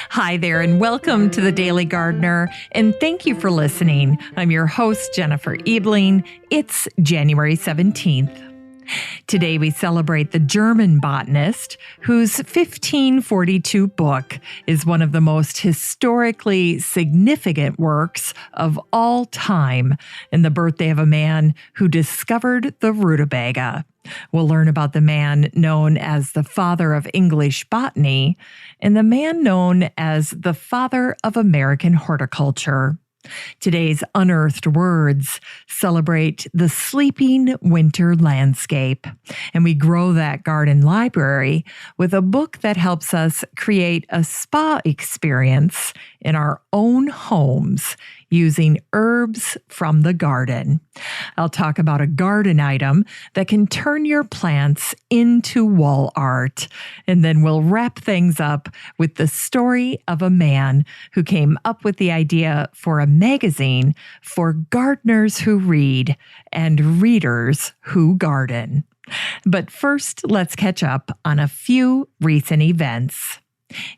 Hi there, and welcome to the Daily Gardener, and thank you for listening. I'm your host, Jennifer Ebling. It's January 17th. Today we celebrate the German botanist whose 1542 book is one of the most historically significant works of all time, and the birthday of a man who discovered the rutabaga. We'll learn about the man known as the father of English botany and the man known as the father of American horticulture. Today's unearthed words celebrate the sleeping winter landscape, and we grow that garden library with a book that helps us create a spa experience in our own homes using herbs from the garden. I'll talk about a garden item that can turn your plants into wall art. And then we'll wrap things up with the story of a man who came up with the idea for a magazine for gardeners who read and readers who garden. But first, let's catch up on a few recent events.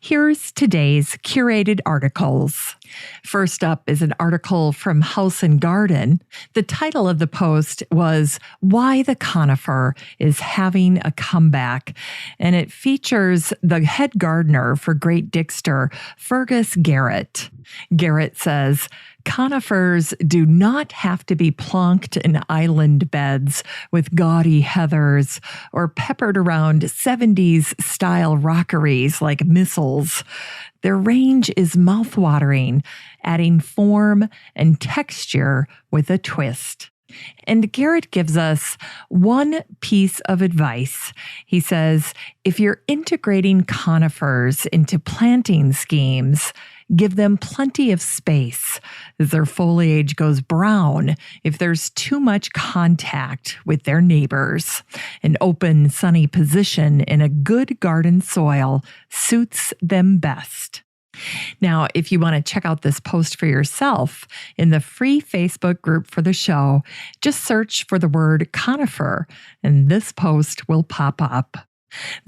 Here's today's curated articles. First up is an article from House and Garden. The title of the post was Why the Conifer is Having a Comeback, and it features the head gardener for Great Dixter, Fergus Garrett. Garrett says, conifers do not have to be plonked in island beds with gaudy heathers or peppered around 70s style rockeries like missiles. Their range is mouthwatering, adding form and texture with a twist. And Garrett gives us one piece of advice. He says, if you're integrating conifers into planting schemes, give them plenty of space as their foliage goes brown if there's too much contact with their neighbors. An open, sunny position in a good garden soil suits them best. Now, if you want to check out this post for yourself in the free Facebook group for the show, just search for the word conifer, and this post will pop up.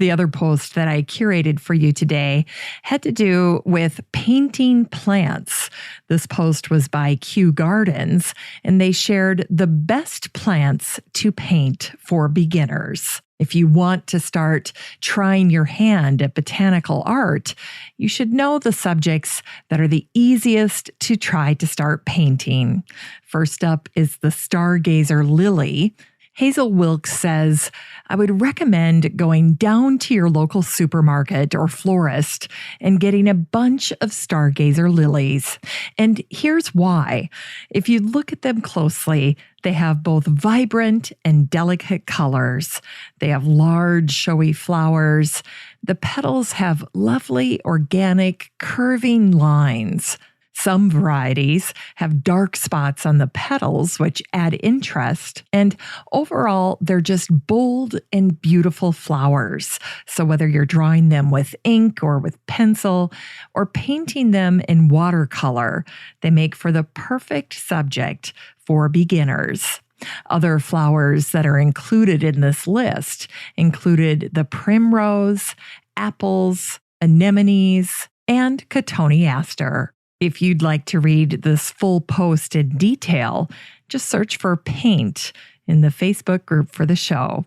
The other post that I curated for you today had to do with painting plants. This post was by Kew Gardens, and they shared the best plants to paint for beginners. If you want to start trying your hand at botanical art, you should know the subjects that are the easiest to try to start painting. First up is the stargazer lily. Hazel Wilkes says, I would recommend going down to your local supermarket or florist and getting a bunch of stargazer lilies. And here's why. If you look at them closely, they have both vibrant and delicate colors. They have large, showy flowers. The petals have lovely, organic, curving lines. Some varieties have dark spots on the petals, which add interest. And overall, they're just bold and beautiful flowers. So whether you're drawing them with ink or with pencil or painting them in watercolor, they make for the perfect subject for beginners. Other flowers that are included in this list included the primrose, apples, anemones, and cotoneaster. If you'd like to read this full post in detail, just search for paint in the Facebook group for the show.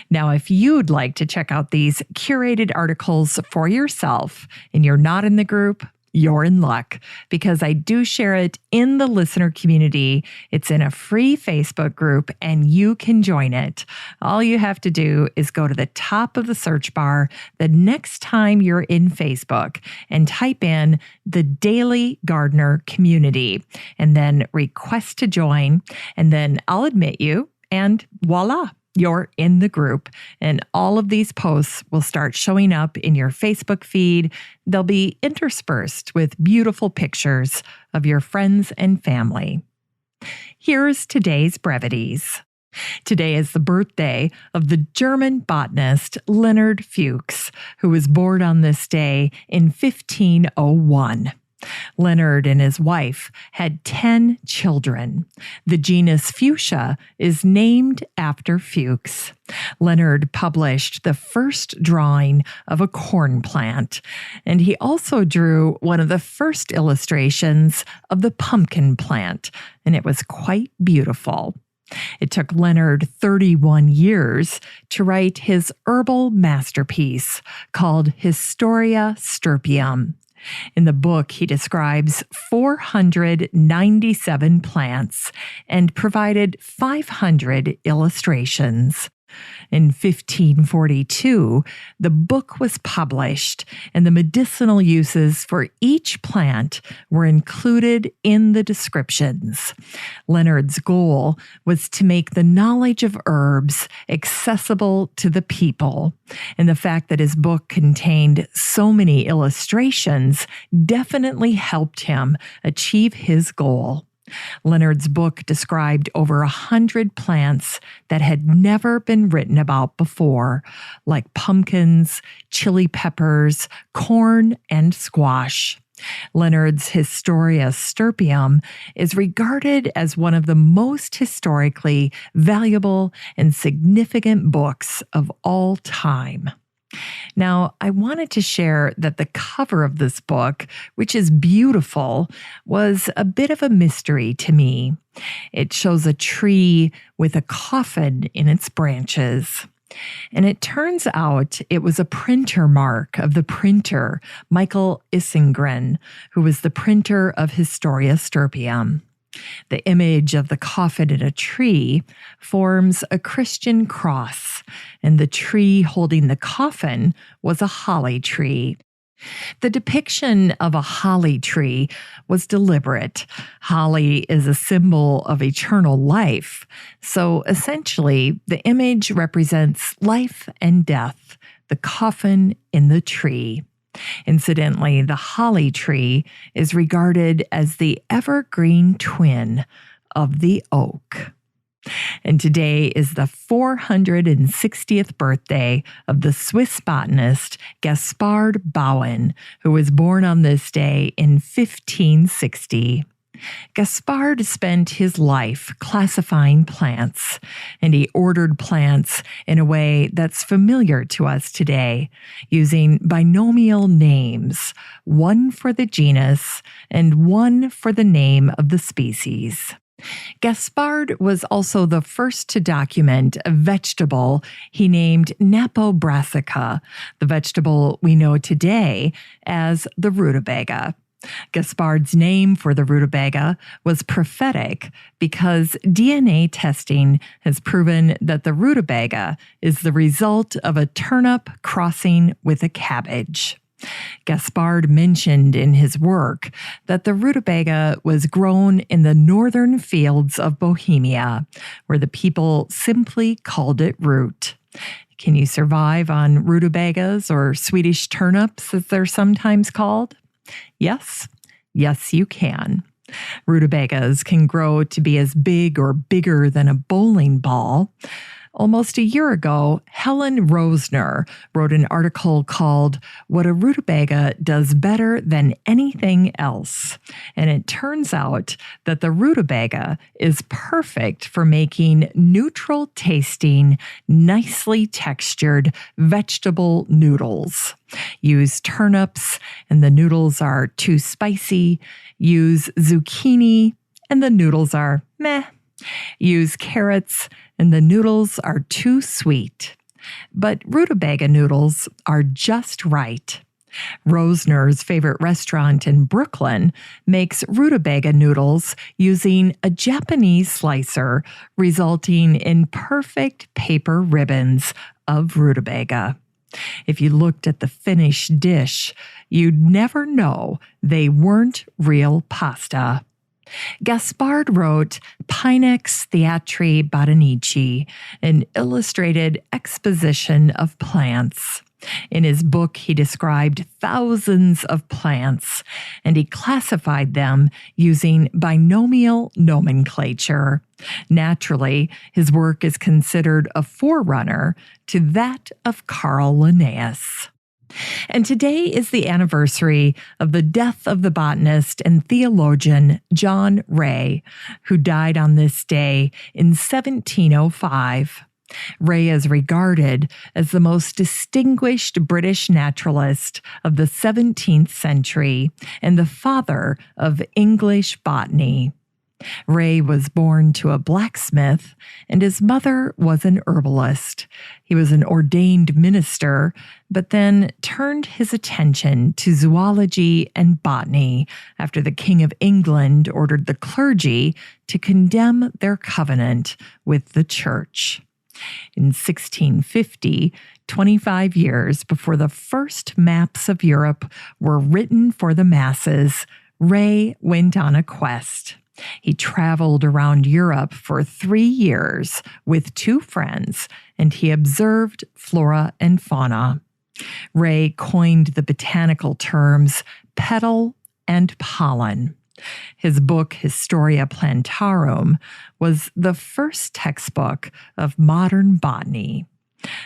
Now, if you'd like to check out these curated articles for yourself and you're not in the group, you're in luck because I do share it in the listener community. It's in a free Facebook group and you can join it. All you have to do is go to the top of the search bar the next time you're in Facebook and type in the Daily Gardener Community and then request to join. And then I'll admit you and voila. You're in the group, and all of these posts will start showing up in your Facebook feed. They'll be interspersed with beautiful pictures of your friends and family. Here's today's brevities. Today is the birthday of the German botanist Leonhart Fuchs, who was born on this day in 1501. Leonhart and his wife had 10 children. The genus Fuchsia is named after Fuchs. Leonhart published the first drawing of a corn plant, and he also drew one of the first illustrations of the pumpkin plant, and it was quite beautiful. It took Leonhart 31 years to write his herbal masterpiece called Historia Stirpium. In the book, he describes 497 plants and provided 500 illustrations. In 1542, the book was published, and the medicinal uses for each plant were included in the descriptions. Leonhart's goal was to make the knowledge of herbs accessible to the people, and the fact that his book contained so many illustrations definitely helped him achieve his goal. Leonhart's book described over 100 plants that had never been written about before, like pumpkins, chili peppers, corn, and squash. Leonhart's Historia Stirpium is regarded as one of the most historically valuable and significant books of all time. Now, I wanted to share that the cover of this book, which is beautiful, was a bit of a mystery to me. It shows a tree with a coffin in its branches. And it turns out it was a printer mark of the printer, Michael Isengren, who was the printer of Historia Stirpium. The image of the coffin in a tree forms a Christian cross, and the tree holding the coffin was a holly tree. The depiction of a holly tree was deliberate. Holly is a symbol of eternal life, so essentially the image represents life and death, the coffin in the tree. Incidentally, the holly tree is regarded as the evergreen twin of the oak. And today is the 460th birthday of the Swiss botanist Gaspard Bauern, who was born on this day in 1560. Gaspard spent his life classifying plants, and he ordered plants in a way that's familiar to us today, using binomial names, one for the genus and one for the name of the species. Gaspard was also the first to document a vegetable he named Napobrassica, the vegetable we know today as the rutabaga. Gaspard's name for the rutabaga was prophetic because DNA testing has proven that the rutabaga is the result of a turnip crossing with a cabbage. Gaspard mentioned in his work that the rutabaga was grown in the northern fields of Bohemia, where the people simply called it root. Can you survive on rutabagas, or Swedish turnips as they're sometimes called? Yes, you can. Rutabagas can grow to be as big or bigger than a bowling ball. Almost a year ago, Helen Rosner wrote an article called What a Rutabaga Does Better Than Anything Else. And it turns out that the rutabaga is perfect for making neutral tasting, nicely textured vegetable noodles. Use turnips and the noodles are too spicy. Use zucchini and the noodles are meh. Use carrots and the noodles are too sweet. But rutabaga noodles are just right. Rosner's favorite restaurant in Brooklyn makes rutabaga noodles using a Japanese slicer, resulting in perfect paper ribbons of rutabaga. If you looked at the finished dish, you'd never know they weren't real pasta. Gaspard wrote Pinax Theatri Botanici, an illustrated exposition of plants. In his book, he described thousands of plants, and he classified them using binomial nomenclature. Naturally, his work is considered a forerunner to that of Carl Linnaeus. And today is the anniversary of the death of the botanist and theologian John Ray, who died on this day in 1705. Ray is regarded as the most distinguished British naturalist of the 17th century and the father of English botany. Ray was born to a blacksmith, and his mother was an herbalist. He was an ordained minister, but then turned his attention to zoology and botany after the King of England ordered the clergy to condemn their covenant with the church. In 1650, 25 years before the first maps of Europe were written for the masses, Ray went on a quest. He traveled around Europe for 3 years with 2 friends, and he observed flora and fauna. Ray coined the botanical terms petal and pollen. His book, Historia Plantarum, was the first textbook of modern botany.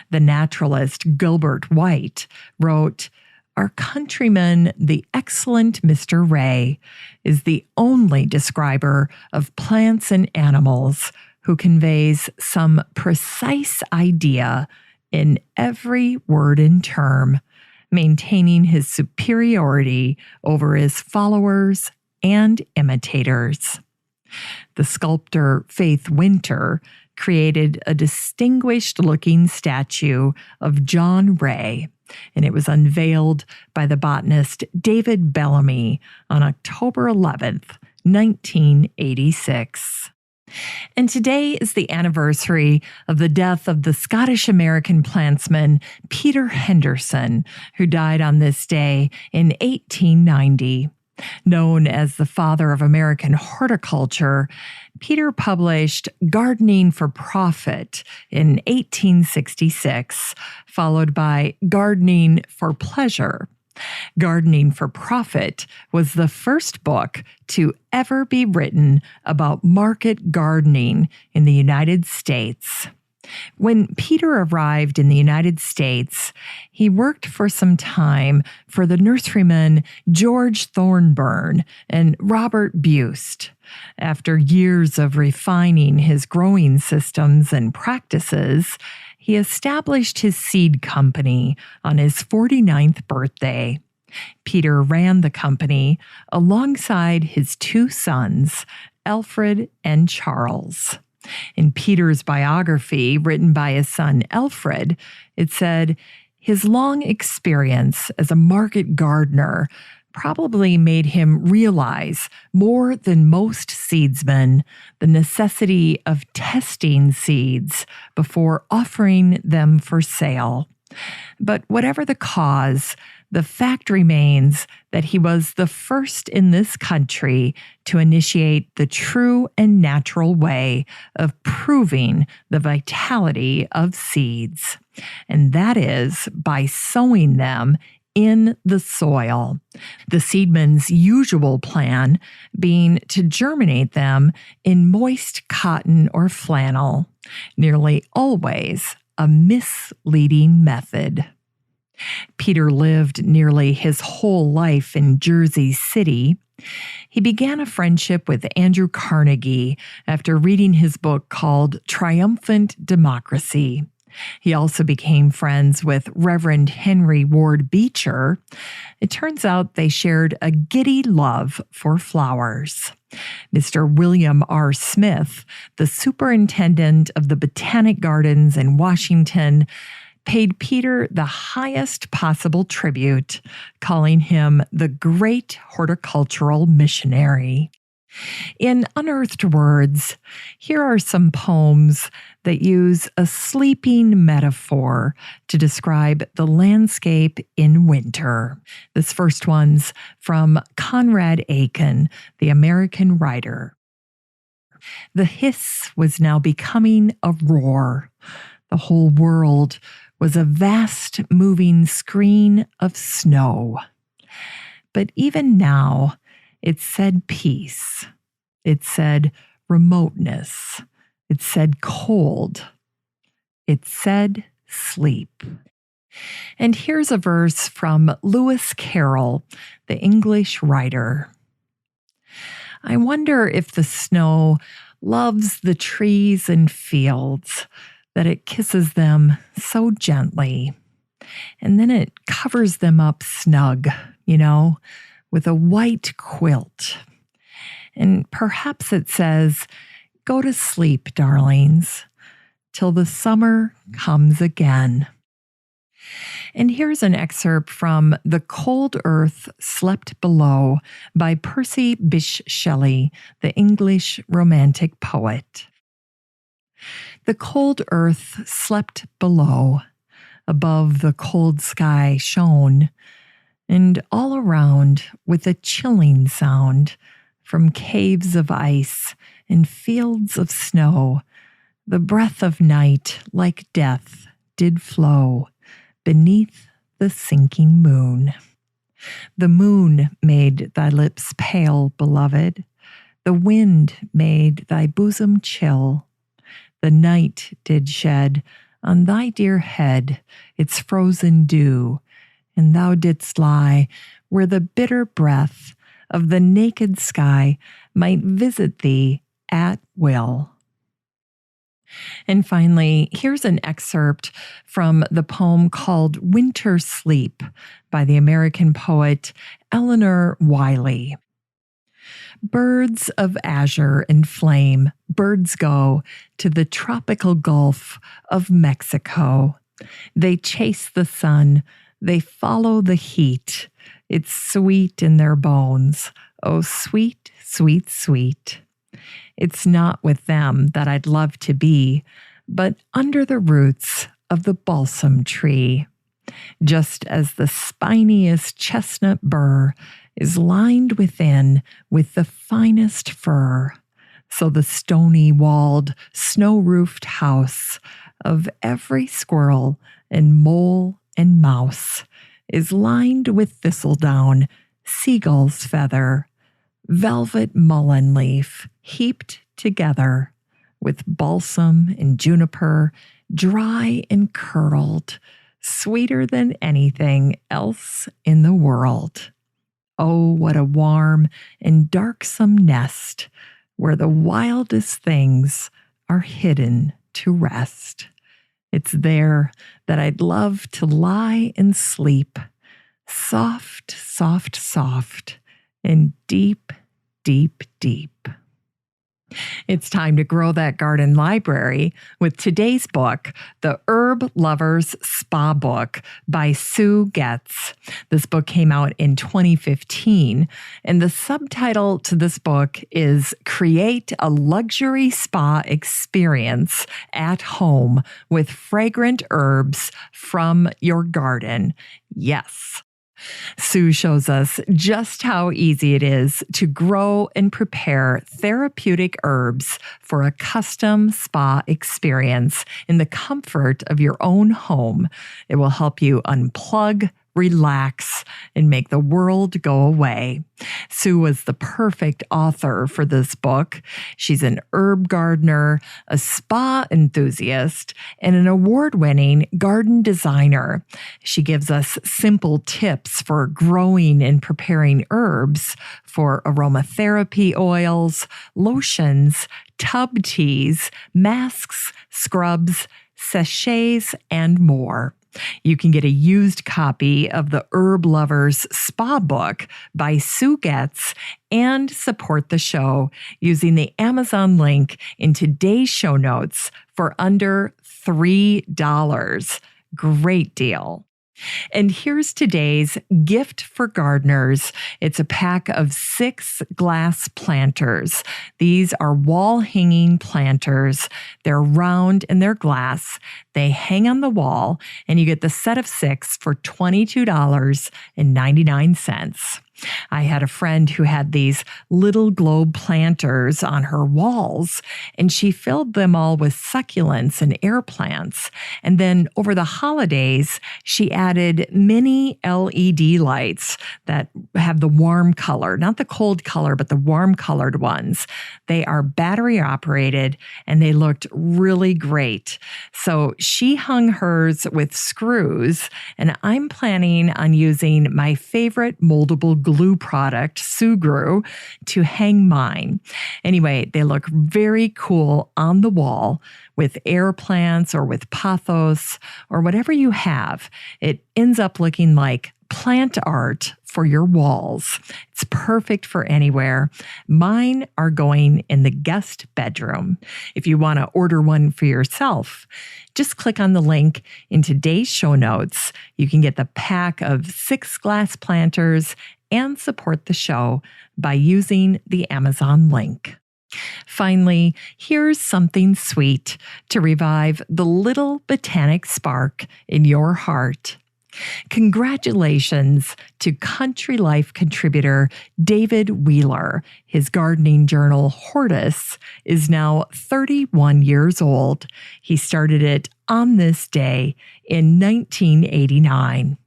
The naturalist Gilbert White wrote, "Our countryman, the excellent Mr. Ray, is the only describer of plants and animals who conveys some precise idea in every word and term, maintaining his superiority over his followers and imitators." The sculptor Faith Winter created a distinguished-looking statue of John Ray, and it was unveiled by the botanist David Bellamy on October 11th, 1986. And today is the anniversary of the death of the Scottish-American plantsman Peter Henderson, who died on this day in 1890. Known as the father of American horticulture, Peter published Gardening for Profit in 1866, followed by Gardening for Pleasure. Gardening for Profit was the first book to ever be written about market gardening in the United States. When Peter arrived in the United States, he worked for some time for the nurserymen George Thornburn and Robert Buist. After years of refining his growing systems and practices, he established his seed company on his 49th birthday. Peter ran the company alongside his 2 sons, Alfred and Charles. In Peter's biography, written by his son Alfred, it said, "His long experience as a market gardener probably made him realize more than most seedsmen the necessity of testing seeds before offering them for sale. But whatever the cause, the fact remains that he was the first in this country to initiate the true and natural way of proving the vitality of seeds, and that is by sowing them in the soil. The seedman's usual plan being to germinate them in moist cotton or flannel, nearly always a misleading method. Peter lived nearly his whole life in Jersey City. He began a friendship with Andrew Carnegie after reading his book called Triumphant Democracy. He also became friends with Reverend Henry Ward Beecher. It turns out they shared a giddy love for flowers. Mr. William R. Smith, the superintendent of the Botanic Gardens in Washington, paid Peter the highest possible tribute, calling him the great horticultural missionary. In Unearthed Words, here are some poems that use a sleeping metaphor to describe the landscape in winter. This first one's from Conrad Aiken, the American writer. The hiss was now becoming a roar. The whole world was a vast moving screen of snow. But even now, it said peace. It said remoteness. It said cold. It said sleep. And here's a verse from Lewis Carroll, the English writer. I wonder if the snow loves the trees and fields, that it kisses them so gently. And then it covers them up snug, with a white quilt. And perhaps it says, go to sleep, darlings, till the summer comes again. And here's an excerpt from The Cold Earth Slept Below by Percy Bysshe Shelley, the English Romantic poet. The cold earth slept below, above the cold sky shone, and all around with a chilling sound from caves of ice and fields of snow, the breath of night like death did flow beneath the sinking moon. The moon made thy lips pale, beloved. The wind made thy bosom chill. The night did shed on thy dear head its frozen dew, and thou didst lie where the bitter breath of the naked sky might visit thee at will. And finally, here's an excerpt from the poem called Winter Sleep by the American poet Eleanor Wiley. Birds of azure and flame, birds go to the tropical Gulf of Mexico. They chase the sun, they follow the heat. It's sweet in their bones. Oh, sweet, sweet, sweet. It's not with them that I'd love to be, but under the roots of the balsam tree. Just as the spiniest chestnut burr is lined within with the finest fur, so the stony-walled, snow-roofed house of every squirrel and mole and mouse is lined with thistledown, seagull's feather, velvet mullein leaf heaped together with balsam and juniper, dry and curled, sweeter than anything else in the world. Oh, what a warm and darksome nest where the wildest things are hidden to rest. It's there that I'd love to lie and sleep, soft, soft, soft, and deep, deep, deep. It's time to grow that garden library with today's book, The Herb Lover's Spa Book by Sue Getz. This book came out in 2015, and the subtitle to this book is Create a Luxury Spa Experience at Home with Fragrant Herbs from Your Garden. Yes. Sue shows us just how easy it is to grow and prepare therapeutic herbs for a custom spa experience in the comfort of your own home. It will help you unplug, relax, and make the world go away. Sue was the perfect author for this book. She's an herb gardener, a spa enthusiast, and an award-winning garden designer. She gives us simple tips for growing and preparing herbs for aromatherapy oils, lotions, tub teas, masks, scrubs, sachets, and more. You can get a used copy of the Herb Lover's Spa Book by Sue Getz and support the show using the Amazon link in today's show notes for under $3. Great deal. And here's today's gift for gardeners. It's a pack of 6 glass planters. These are wall-hanging planters. They're round and they're glass. They hang on the wall, and you get the set of 6 for $22.99. I had a friend who had these little globe planters on her walls, and she filled them all with succulents and air plants. And then over the holidays, she added mini LED lights that have the warm color, not the cold color, but the warm colored ones. They are battery operated and they looked really great. So she hung hers with screws, and I'm planning on using my favorite moldable glue product, Sugru, to hang mine. Anyway, they look very cool on the wall with air plants or with pothos or whatever you have. It ends up looking like plant art for your walls. It's perfect for anywhere. Mine are going in the guest bedroom. If you want to order one for yourself, just click on the link in today's show notes. You can get the pack of 6 glass planters and support the show by using the Amazon link. Finally, here's something sweet to revive the little botanic spark in your heart. Congratulations to Country Life contributor David Wheeler. His gardening journal, Hortus, is now 31 years old. He started it on this day in 1989.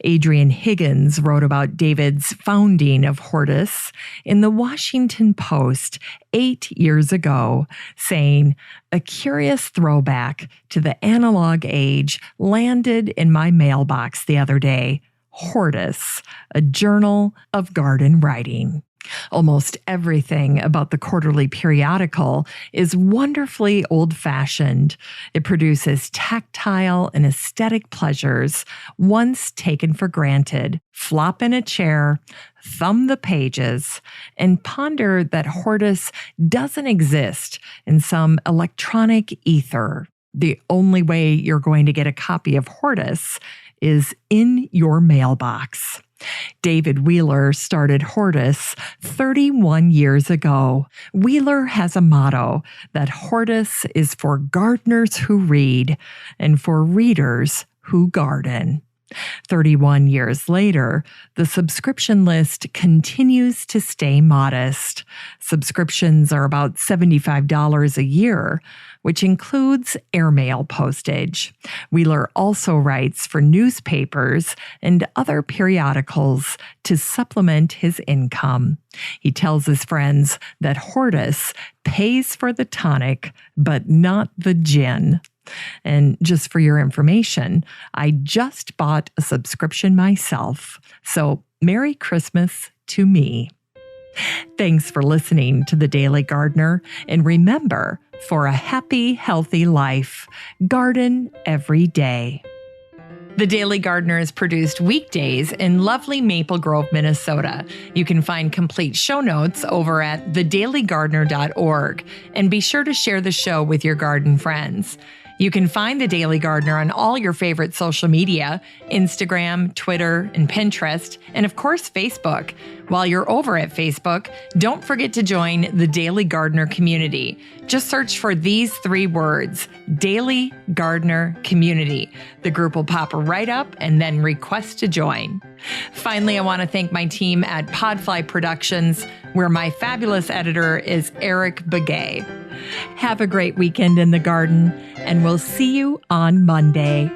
Adrian Higgins wrote about David's founding of Hortus in the Washington Post 8 years ago, saying, "A curious throwback to the analog age landed in my mailbox the other day. Hortus, a journal of garden writing." Almost everything about the quarterly periodical is wonderfully old-fashioned. It produces tactile and aesthetic pleasures once taken for granted. Flop in a chair, thumb the pages, and ponder that Hortus doesn't exist in some electronic ether. The only way you're going to get a copy of Hortus is in your mailbox. David Wheeler started Hortus 31 years ago. Wheeler has a motto that Hortus is for gardeners who read and for readers who garden. 31 years later, the subscription list continues to stay modest. Subscriptions are about $75 a year, which includes airmail postage. Wheeler also writes for newspapers and other periodicals to supplement his income. He tells his friends that Hortus pays for the tonic, but not the gin. And just for your information, I just bought a subscription myself. So Merry Christmas to me. Thanks for listening to The Daily Gardener. And remember, for a happy, healthy life, garden every day. The Daily Gardener is produced weekdays in lovely Maple Grove, Minnesota. You can find complete show notes over at thedailygardener.org. And be sure to share the show with your garden friends. You can find The Daily Gardener on all your favorite social media, Instagram, Twitter, and Pinterest, and of course, Facebook. While you're over at Facebook, don't forget to join the Daily Gardener community. Just search for these 3 words, Daily Gardener Community. The group will pop right up and then request to join. Finally, I want to thank my team at Podfly Productions, where my fabulous editor is Eric Begay. Have a great weekend in the garden, and we'll see you on Monday.